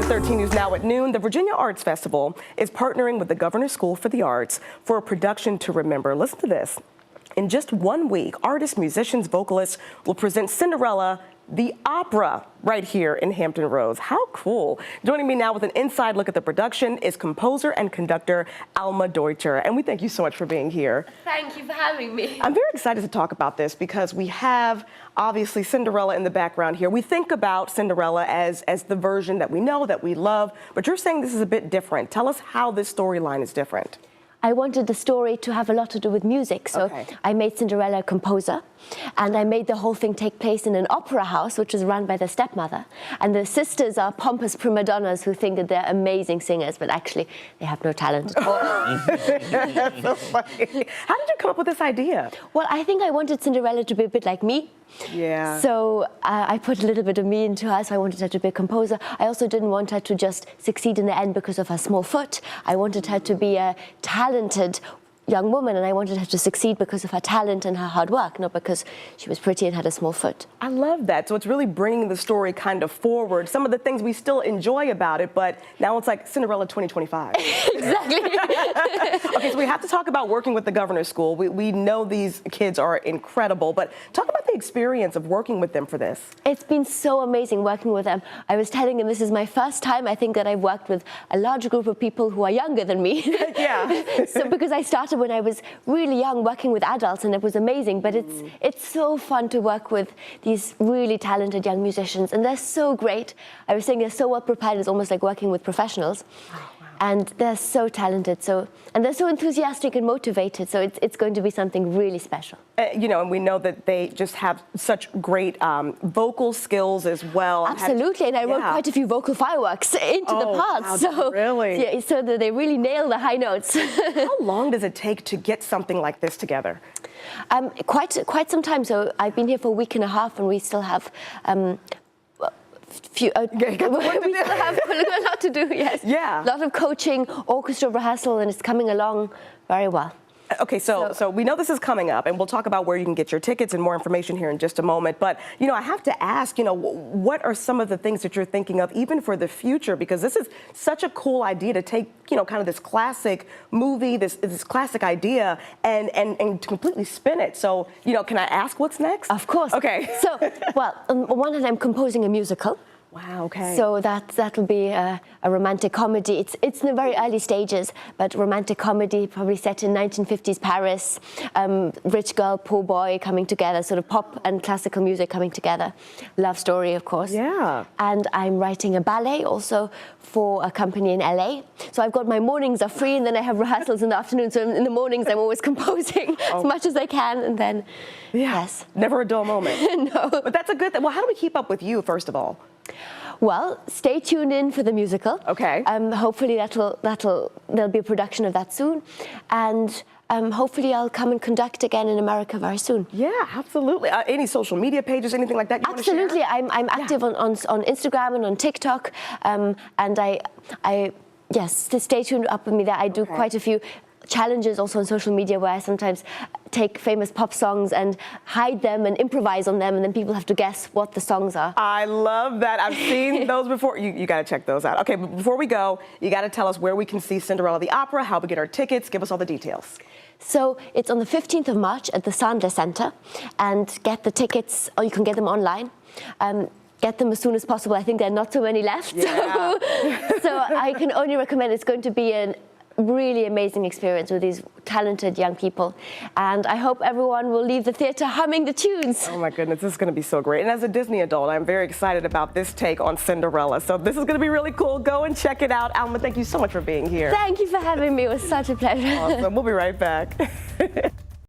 13 News Now at noon. The Virginia Arts Festival is partnering with the Governor's School for the Arts for a production to remember. Listen to this. In just 1 week, artists, musicians, vocalists will present Cinderella the Opera right here in Hampton Roads. How cool. Joining me now with an inside look at the production is composer and conductor Alma Deutscher. And we thank you so much for being here. Thank you for having me. I'm very excited to talk about this because we have obviously Cinderella in the background here. We think about Cinderella as the version that we know, that we love, but you're saying this is a bit different. Tell us how this storyline is different. I wanted the story to have a lot to do with music, so I made Cinderella a composer, and I made the whole thing take place in an opera house, which is run by the stepmother. And the sisters are pompous prima donnas who think that they're amazing singers, but actually they have no talent at all. That's so funny. How did you come up with this idea? Well, I think I wanted Cinderella to be a bit like me. Yeah. So I put a little bit of me into her, so I wanted her to be a composer. I also didn't want her to just succeed in the end because of her small foot. I wanted her to be a talented young woman, and I wanted her to succeed because of her talent and her hard work, not because she was pretty and had a small foot. I love that. So it's really bringing the story kind of forward. Some of the things we still enjoy about it, but now it's like Cinderella 2025. Exactly. Okay, so we have to talk about working with the Governor's School. We know these kids are incredible, but talk about the experience of working with them for this. It's been so amazing working with them. I was telling them this is my first time, I think, that I've worked with a large group of people who are younger than me. Yeah. So because I started when I was really young working with adults, and it was amazing, but it's so fun to work with these really talented young musicians, and they're so great. I was saying they're so well prepared, it's almost like working with professionals. Oh, wow. And they're so talented, and they're so enthusiastic and motivated, so it's going to be something really special. You know, and we know that they just have such great vocal skills as well. Absolutely, and I wrote quite a few vocal fireworks into the parts. Wow, so really? Yeah, so that they really nail the high notes. How long does it take to get something like this together? Quite some time. So I've been here for a week and a half, and we still have we still have a lot to do, yes. Yeah. A lot of coaching, orchestra rehearsal, and it's coming along very well. Okay, so we know this is coming up, and we'll talk about where you can get your tickets and more information here in just a moment. But, you know, I have to ask, you know, what are some of the things that you're thinking of even for the future? Because this is such a cool idea to take, you know, kind of this classic movie, this classic idea, and completely spin it. So, you know, can I ask what's next? Of course. Okay. So, well, on one hand, I'm composing a musical. Wow, okay. So that will be a romantic comedy. It's in the very early stages, but romantic comedy, probably set in 1950s Paris, rich girl, poor boy coming together, sort of pop and classical music coming together. Love story, of course. Yeah. And I'm writing a ballet also for a company in LA. So I've got my mornings are free, and then I have rehearsals in the afternoon. So in the mornings, I'm always composing as much as I can, and then, yes. Never a dull moment. No. But that's a good thing. Well, how do we keep up with you, first of all? Well, stay tuned in for the musical. Okay. Hopefully there'll be a production of that soon, and hopefully I'll come and conduct again in America very soon. Yeah, absolutely. Any social media pages, anything like that you Absolutely. want to share? I'm active on Instagram and on TikTok, and yes, stay tuned up with me there. I do quite a few challenges also on social media where I sometimes take famous pop songs and hide them and improvise on them, and then people have to guess what the songs are. I love that. I've seen those before. You got to check those out. Okay, but before we go, you got to tell us where we can see Cinderella the Opera, how we get our tickets. Give us all the details. So it's on the 15th of March at the Sandler Center, and get the tickets, or you can get them online. Get them as soon as possible. I think there are not so many left. Yeah. So I can only recommend. It's going to be a really amazing experience with these talented young people, and I hope everyone will leave the theater humming the tunes. Oh my goodness, this is going to be so great. And as a Disney adult, I'm very excited about this take on Cinderella. So this is going to be really cool. Go and check it out. Alma, thank you so much for being here. Thank you for having me. It was such a pleasure. Awesome. We'll be right back.